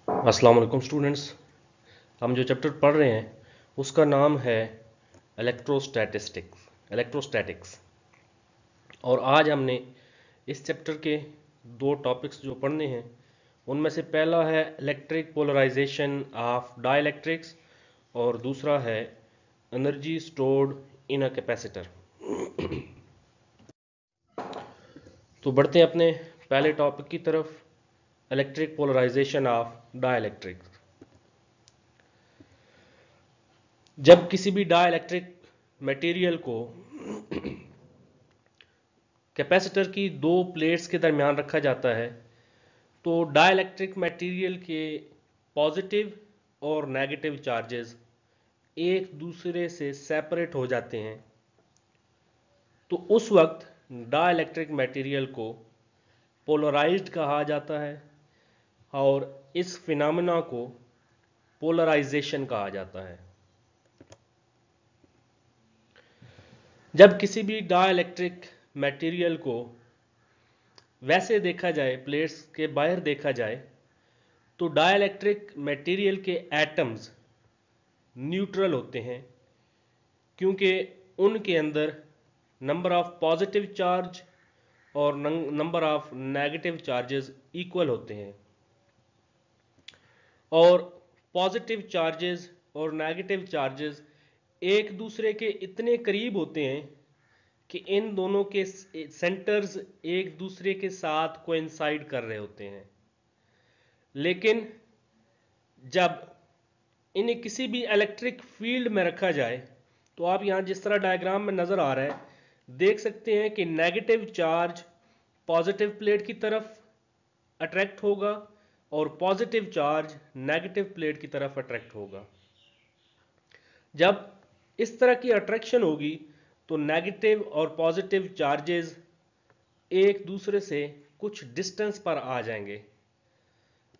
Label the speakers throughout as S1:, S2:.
S1: अस्सलाम वालेकुम स्टूडेंट्स। हम जो चैप्टर पढ़ रहे हैं उसका नाम है इलेक्ट्रोस्टैटिक्स। और आज हमने इस चैप्टर के दो टॉपिक्स जो पढ़ने हैं उनमें से पहला है इलेक्ट्रिक पोलराइजेशन ऑफ डाइलेक्ट्रिक्स और दूसरा है energy stored in a capacitor. तो बढ़ते हैं अपने पहले टॉपिक की तरफ, इलेक्ट्रिक पोलराइजेशन ऑफ डाइलेक्ट्रिक्स। जब किसी भी डाइलेक्ट्रिक मटेरियल को कैपेसिटर की दो प्लेट्स के दरमियान रखा जाता है तो डाइलेक्ट्रिक मटेरियल के पॉजिटिव और नेगेटिव चार्जेस एक दूसरे से सेपरेट हो जाते हैं। तो उस वक्त डाइलेक्ट्रिक मटेरियल को पोलराइज्ड कहा जाता है और इस फिनोमेना को पोलराइजेशन कहा जाता है। जब किसी भी डाइलेक्ट्रिक मटेरियल को वैसे देखा जाए, प्लेट्स के बाहर देखा जाए, तो डाइलेक्ट्रिक मटेरियल के एटम्स न्यूट्रल होते हैं क्योंकि उनके अंदर नंबर ऑफ पॉजिटिव चार्ज और number of negative charges equal होते हैं। और पॉजिटिव चार्जेस और नेगेटिव चार्जेस एक दूसरे के इतने करीब होते हैं कि इन दोनों के सेंटर्स एक दूसरे के साथ कोइंसाइड कर रहे होते हैं। लेकिन जब इन्हें किसी भी इलेक्ट्रिक फील्ड में रखा जाए तो आप यहाँ जिस तरह डायग्राम में नज़र आ रहा है देख सकते हैं कि नेगेटिव चार्ज पॉजिटिव प्लेट की तरफ अट्रैक्ट होगा और पॉजिटिव चार्ज नेगेटिव प्लेट की तरफ अट्रैक्ट होगा। जब इस तरह की अट्रैक्शन होगी तो नेगेटिव और पॉजिटिव चार्जेस एक दूसरे से कुछ डिस्टेंस पर आ जाएंगे।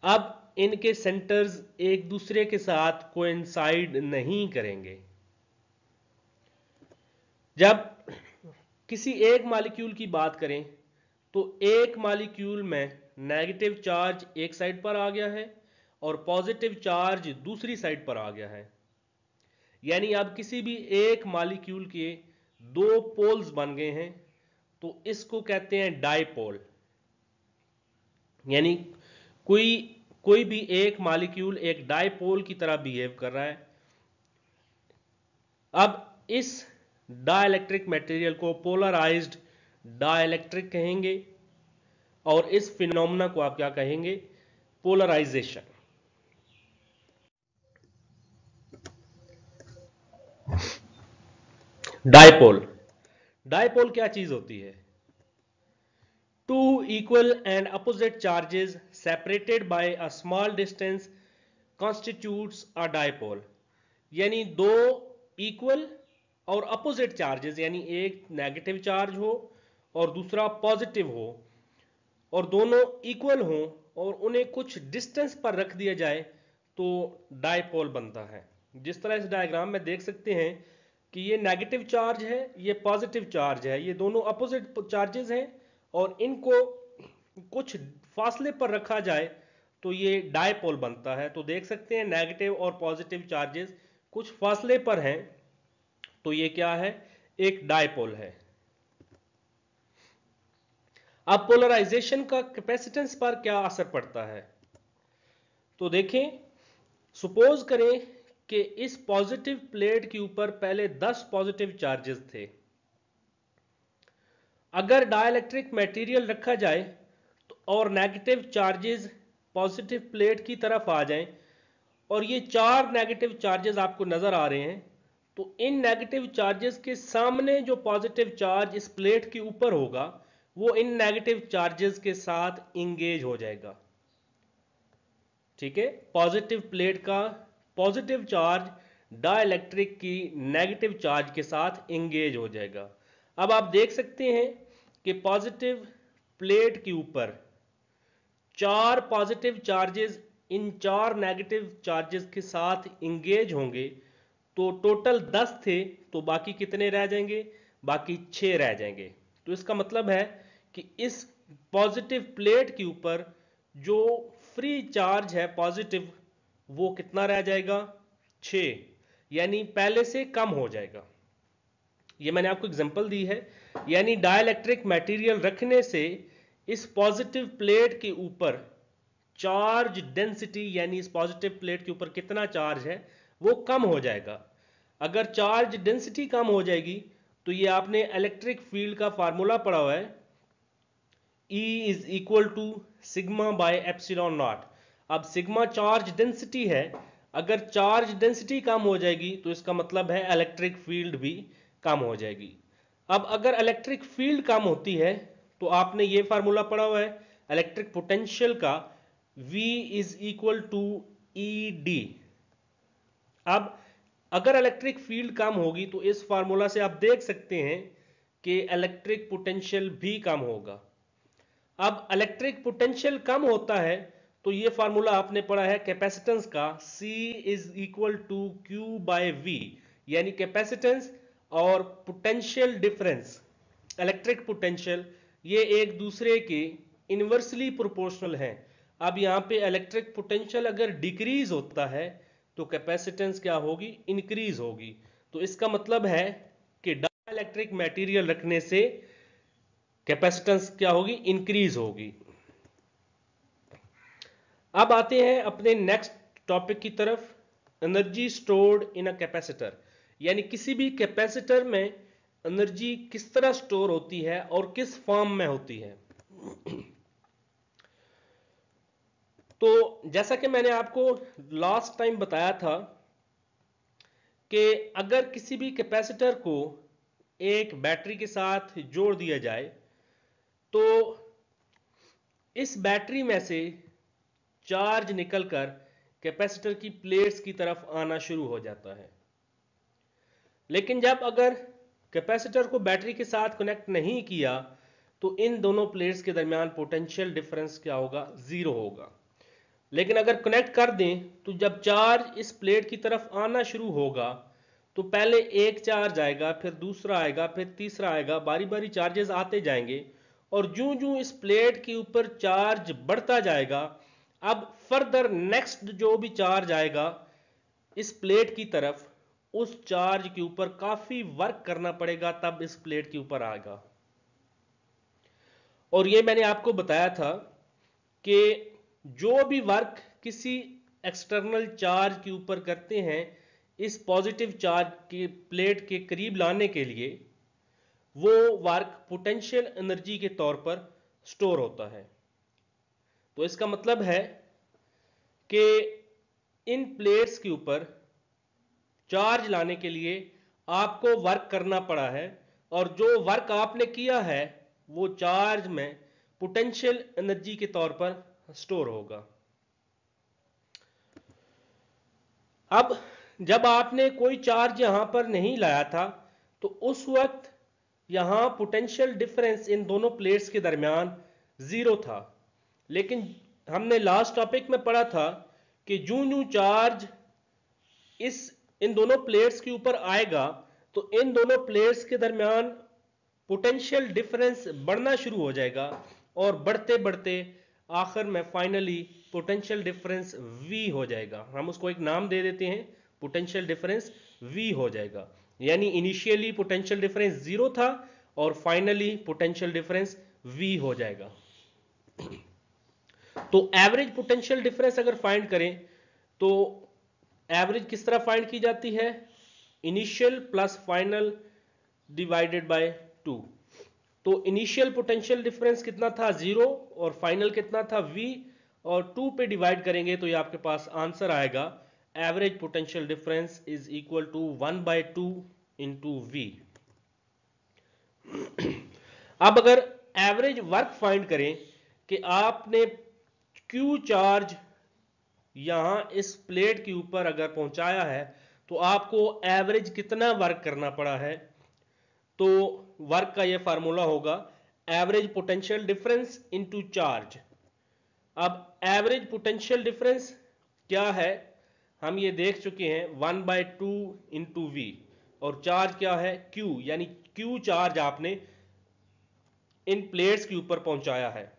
S1: अब इनके सेंटर्स एक दूसरे के साथ कोइंसाइड नहीं करेंगे। जब किसी एक मॉलिक्यूल की बात करें तो एक मॉलिक्यूल में नेगेटिव चार्ज एक साइड पर आ गया है और पॉजिटिव चार्ज दूसरी साइड पर आ गया है। यानी अब किसी भी एक मॉलिक्यूल के दो पोल्स बन गए हैं तो इसको कहते हैं डाइपोल। यानी कोई कोई भी एक मॉलिक्यूल एक डाइपोल की तरह बिहेव कर रहा है। अब इस डाइलेक्ट्रिक मटेरियल को पोलराइज्ड डाइलेक्ट्रिक कहेंगे और इस फिनोमेना को आप क्या कहेंगे? पोलराइजेशन। डाइपोल डाइपोल क्या चीज होती है? Two equal and opposite charges separated by a small distance constitutes a dipole. यानी दो इक्वल और अपोजिट चार्जेस, यानी एक नेगेटिव चार्ज हो और दूसरा पॉजिटिव हो और दोनों इक्वल हों और उन्हें कुछ डिस्टेंस पर रख दिया जाए तो डाइपोल बनता है। जिस तरह इस डायग्राम में देख सकते हैं कि ये नेगेटिव चार्ज है, ये पॉजिटिव चार्ज है, ये दोनों अपोजिट चार्जेस हैं और इनको कुछ फासले पर रखा जाए तो ये डाइपोल बनता है। तो देख सकते हैं नेगेटिव और पॉजिटिव चार्जेस कुछ फासले पर हैं तो ये क्या है? एक डाइपोल है। अब पोलराइजेशन का कैपेसिटेंस पर क्या असर पड़ता है? तो देखें, सपोज करें कि इस पॉजिटिव प्लेट के ऊपर पहले 10 पॉजिटिव चार्जेस थे। अगर डाइलेक्ट्रिक मटेरियल रखा जाए तो और नेगेटिव चार्जेस पॉजिटिव प्लेट की तरफ आ जाएं और ये 4 नेगेटिव चार्जेस आपको नजर आ रहे हैं, तो इन नेगेटिव चार्जेस के सामने जो पॉजिटिव चार्ज इस प्लेट के ऊपर होगा वो इन नेगेटिव चार्जेस के साथ इंगेज हो जाएगा। ठीक है, पॉजिटिव प्लेट का पॉजिटिव चार्ज डाइलेक्ट्रिक की नेगेटिव चार्ज के साथ इंगेज हो जाएगा। अब आप देख सकते हैं कि पॉजिटिव प्लेट के ऊपर 4 पॉजिटिव चार्जेस इन 4 नेगेटिव चार्जेस के साथ इंगेज होंगे तो टोटल 10 थे तो बाकी कितने रह जाएंगे? बाकी 6 रह जाएंगे। तो इसका मतलब है कि इस पॉजिटिव प्लेट के ऊपर जो फ्री चार्ज है पॉजिटिव वो कितना रह जाएगा, 6, यानी पहले से कम हो जाएगा। ये मैंने आपको एग्जांपल दी है, यानी डाइलेक्ट्रिक मटेरियल रखने से इस पॉजिटिव प्लेट के ऊपर चार्ज डेंसिटी, यानी इस पॉजिटिव प्लेट के ऊपर कितना चार्ज है वो कम हो जाएगा। अगर चार्ज डेंसिटी कम हो जाएगी तो ये आपने इलेक्ट्रिक फील्ड का फार्मूला पढ़ा हुआ है, E is equal to sigma by epsilon naught. अब सिग्मा चार्ज डेंसिटी है, अगर चार्ज डेंसिटी कम हो जाएगी तो इसका मतलब है इलेक्ट्रिक फील्ड भी कम हो जाएगी। अब अगर इलेक्ट्रिक फील्ड कम होती है तो आपने ये फार्मूला पढ़ा हुआ है इलेक्ट्रिक पोटेंशियल का, V is equal to E D. अब अगर इलेक्ट्रिक फील्ड कम होगी तो इस फार्मूला से आप देख सकते हैं कि इलेक्ट्रिक पोटेंशियल भी कम होगा। अब इलेक्ट्रिक पोटेंशियल कम होता है तो ये फार्मूला आपने पढ़ा है कैपेसिटेंस का, C is equal to Q by V, यानी कैपेसिटेंस और पोटेंशियल डिफरेंस, इलेक्ट्रिक पोटेंशियल, ये एक दूसरे के इनवर्सली प्रोपोर्शनल हैं। अब यहाँ पे इलेक्ट्रिक पोटेंशियल अगर डिक्रीज होता है तो कैपेसिटेंस क्या होगी, इंक्रीज होगी। तो इसका मतलब है कि डाइलेक्ट्रिक मटेरियल रखने से कैपेसिटेंस क्या होगी, इंक्रीज होगी। अब आते हैं अपने नेक्स्ट टॉपिक की तरफ, energy stored in a capacitor, यानी किसी भी कैपेसिटर में एनर्जी किस तरह स्टोर होती है और किस फॉर्म में होती है। तो जैसा कि मैंने आपको लास्ट टाइम बताया था कि अगर किसी भी कैपेसिटर को एक बैटरी के साथ जोड़ दिया जाए तो इस बैटरी में से चार्ज निकलकर कैपेसिटर की प्लेट्स की तरफ आना शुरू हो जाता है। लेकिन जब अगर कैपेसिटर को बैटरी के साथ कनेक्ट नहीं किया तो इन दोनों प्लेट्स के दरमियान पोटेंशियल डिफरेंस क्या होगा, 0 होगा। लेकिन अगर कनेक्ट कर दें तो जब चार्ज इस प्लेट की तरफ आना शुरू होगा तो पहले एक चार्ज आएगा, फिर दूसरा आएगा, फिर तीसरा आएगा, बारी बारी चार्जेस आते जाएंगे और जूं जूं इस प्लेट के ऊपर चार्ज बढ़ता जाएगा, अब फर्दर नेक्स्ट जो भी चार्ज आएगा इस प्लेट की तरफ, उस चार्ज के ऊपर काफी वर्क करना पड़ेगा तब इस प्लेट के ऊपर आएगा। और ये मैंने आपको बताया था कि जो भी वर्क किसी एक्सटर्नल चार्ज के ऊपर करते हैं इस पॉजिटिव चार्ज के प्लेट के करीब लाने के लिए, वो वर्क पोटेंशियल एनर्जी के तौर पर स्टोर होता है। तो इसका मतलब है कि इन प्लेट्स के ऊपर चार्ज लाने के लिए आपको वर्क करना पड़ा है और जो वर्क आपने किया है वो चार्ज में पोटेंशियल एनर्जी के तौर पर स्टोर होगा। अब जब आपने कोई चार्ज यहां पर नहीं लाया था तो उस वक्त यहां पोटेंशियल डिफरेंस इन दोनों प्लेट्स के दरमियान 0 था। लेकिन हमने लास्ट टॉपिक में पढ़ा था कि जूं जूं चार्ज इन दोनों प्लेट्स के ऊपर आएगा तो इन दोनों प्लेट्स के दरमियान पोटेंशियल डिफरेंस बढ़ना शुरू हो जाएगा और बढ़ते बढ़ते आखिर में फाइनली पोटेंशियल डिफरेंस V हो जाएगा। हम उसको एक नाम दे देते हैं, पोटेंशियल डिफरेंस V हो जाएगा। यानी इनिशियली पोटेंशियल डिफरेंस 0 था और फाइनली पोटेंशियल डिफरेंस V हो जाएगा। तो एवरेज पोटेंशियल डिफरेंस अगर फाइंड करें तो एवरेज किस तरह फाइंड की जाती है, initial plus final divided by 2। तो इनिशियल पोटेंशियल डिफरेंस कितना था, 0, और फाइनल कितना था, V, और 2 पे डिवाइड करेंगे तो ये आपके पास आंसर आएगा average potential difference is equal to 1/2 into V। अब अगर एवरेज वर्क फाइंड करें कि आपने Q चार्ज यहां इस प्लेट के ऊपर अगर पहुंचाया है तो आपको एवरेज कितना वर्क करना पड़ा है, तो वर्क का ये फार्मूला होगा average potential difference into charge. अब एवरेज पोटेंशियल डिफरेंस क्या है हम ये देख चुके हैं, 1/2 इंटू V, और चार्ज क्या है Q, यानी Q चार्ज आपने इन प्लेट्स के ऊपर पहुंचाया है।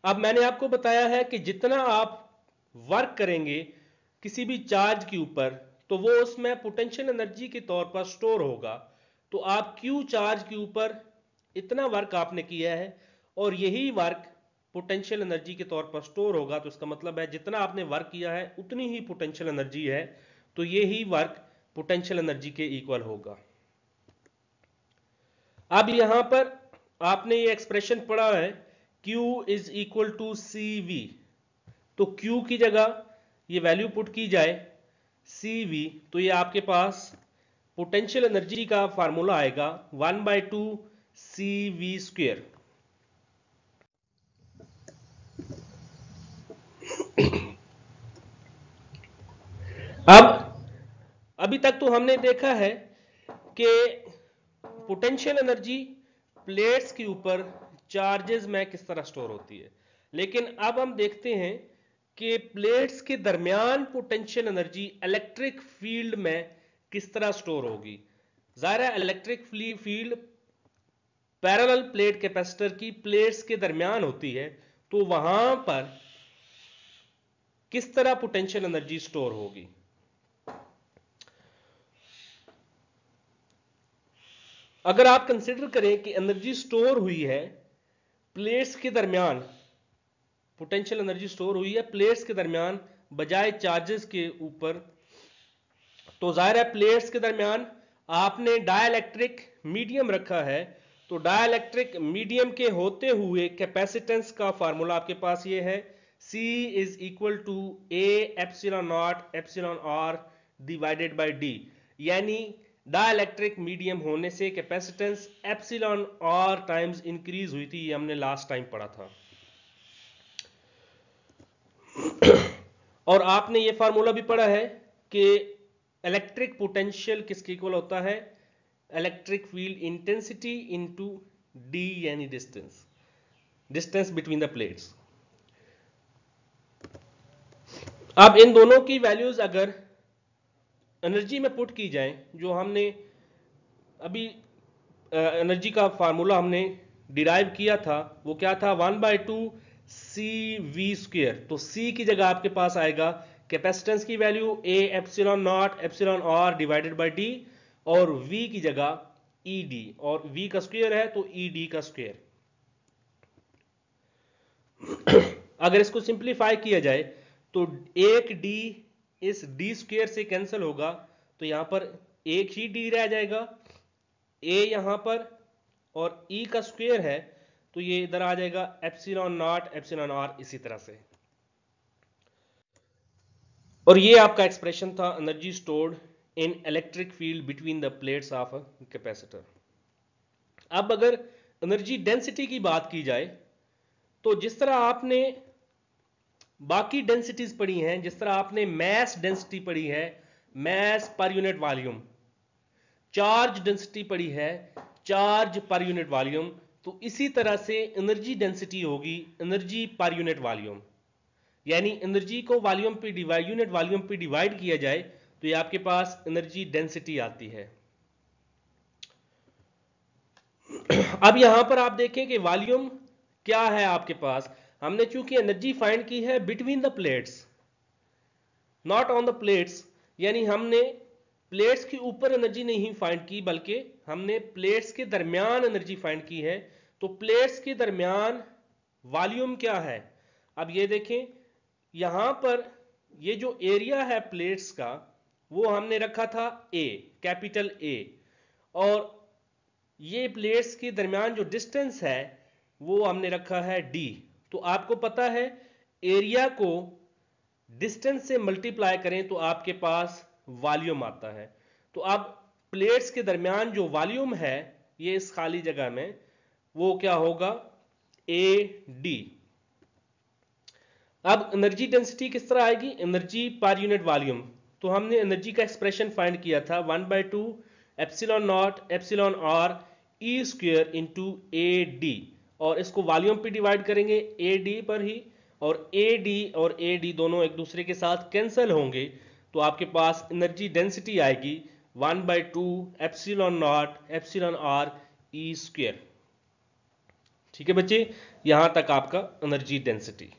S1: अब मैंने आपको बताया है कि जितना आप वर्क करेंगे किसी भी चार्ज के ऊपर तो वो उसमें पोटेंशियल एनर्जी के तौर पर स्टोर होगा। तो आप क्यू चार्ज के ऊपर इतना वर्क आपने किया है और यही वर्क पोटेंशियल एनर्जी के तौर पर स्टोर होगा। तो इसका मतलब है जितना आपने वर्क किया है उतनी ही पोटेंशियल एनर्जी है, तो यही वर्क पोटेंशियल एनर्जी के इक्वल होगा। अब यहां पर आपने ये एक्सप्रेशन पढ़ा है Q is equal to CV, तो Q की जगह ये वैल्यू पुट की जाए CV, तो ये आपके पास पोटेंशियल एनर्जी का फार्मूला आएगा 1/2 CV स्क्वेयर। अब अभी तक तो हमने देखा है कि पोटेंशियल एनर्जी प्लेट्स के ऊपर चार्जेस में किस तरह स्टोर होती है, लेकिन अब हम देखते हैं कि प्लेट्स के दरमियान पोटेंशियल एनर्जी इलेक्ट्रिक फील्ड में किस तरह स्टोर होगी। जाहिर है electric field parallel plate capacitor की प्लेट्स के दरमियान होती है, तो वहां पर किस तरह पोटेंशियल एनर्जी स्टोर होगी। अगर आप कंसिडर करें कि एनर्जी स्टोर हुई है प्लेट्स के दरमियान, पोटेंशियल एनर्जी स्टोर हुई है प्लेट्स के दरमियान बजाय चार्जेस के ऊपर, तो जाहिर है प्लेट्स के दरमियान आपने डाइलेक्ट्रिक मीडियम रखा है, तो डाइलेक्ट्रिक मीडियम के होते हुए कैपेसिटेंस का फार्मूला आपके पास ये है C is equal to A epsilon naught epsilon R divided by D, यानी डाइलेक्ट्रिक मीडियम होने से capacitance epsilon R times increase हुई थी, ये हमने लास्ट टाइम पढ़ा था। और आपने ये फार्मूला भी पढ़ा है कि इलेक्ट्रिक पोटेंशियल किसके इक्वल होता है, electric field intensity into D, यानी डिस्टेंस बिटवीन द प्लेट्स। अब इन दोनों की वैल्यूज अगर एनर्जी में पुट की जाए, जो हमने अभी एनर्जी का फार्मूला हमने डिराइव किया था वो क्या था 1/2 CV स्क्वेयर, तो C की जगह आपके पास आएगा कैपेसिटेंस की value A epsilon naught epsilon R divided by D, और V की जगह ED, और V का स्क्वायर है तो ED का स्क्वायर। अगर इसको सिंप्लीफाई किया जाए तो एक D इस D स्क्वायर से कैंसिल होगा, तो यहां पर एक ही D रह जाएगा, A यहां पर, और E का स्क्वायर है तो ये इधर आ जाएगा एप्सिलॉन नॉट एप्सिलॉन R इसी तरह से। और ये आपका एक्सप्रेशन था energy stored in electric field between the plates of a capacitor. अब अगर एनर्जी डेंसिटी की बात की जाए तो जिस तरह आपने बाकी डेंसिटीज पढ़ी हैं, जिस तरह आपने मैस डेंसिटी पढ़ी है, mess per unit volume, charge density पढ़ी है, चार्ज पर यूनिट वॉल्यूम, तो इसी तरह से एनर्जी डेंसिटी होगी एनर्जी पर यूनिट वॉल्यूम, यानी एनर्जी को वॉल्यूम पे डिवाइड, यूनिट वॉल्यूम पे डिवाइड किया जाए तो ये आपके पास एनर्जी डेंसिटी आती है। अब यहां पर आप देखें कि वॉल्यूम क्या है आपके पास, हमने चूंकि एनर्जी फाइंड की है between the plates not on the plates, यानी हमने प्लेट्स के ऊपर एनर्जी नहीं फाइंड की बल्कि हमने प्लेट्स के दरमियान एनर्जी फाइंड की है। तो प्लेट्स के दरमियान वॉल्यूम क्या है, अब ये देखें यहां पर ये जो एरिया है प्लेट्स का वो हमने रखा था A, कैपिटल A, और ये प्लेट्स के दरमियान जो डिस्टेंस है वो हमने रखा है D। तो आपको पता है एरिया को डिस्टेंस से मल्टीप्लाई करें तो आपके पास वॉल्यूम आता है। तो अब प्लेट्स के दरमियान जो वॉल्यूम है ये इस खाली जगह में वो क्या होगा AD। अब एनर्जी डेंसिटी किस तरह आएगी, एनर्जी पर यूनिट वॉल्यूम, तो हमने एनर्जी का एक्सप्रेशन फाइंड किया था 1/2 epsilon naught epsilon R E square into AD, और इसको वॉल्यूम पे डिवाइड करेंगे AD पर ही, और AD दोनों एक दूसरे के साथ कैंसिल होंगे, तो आपके पास एनर्जी डेंसिटी आएगी 1/2 epsilon naught epsilon R E square. ठीक है बच्चे, यहां तक आपका एनर्जी डेंसिटी।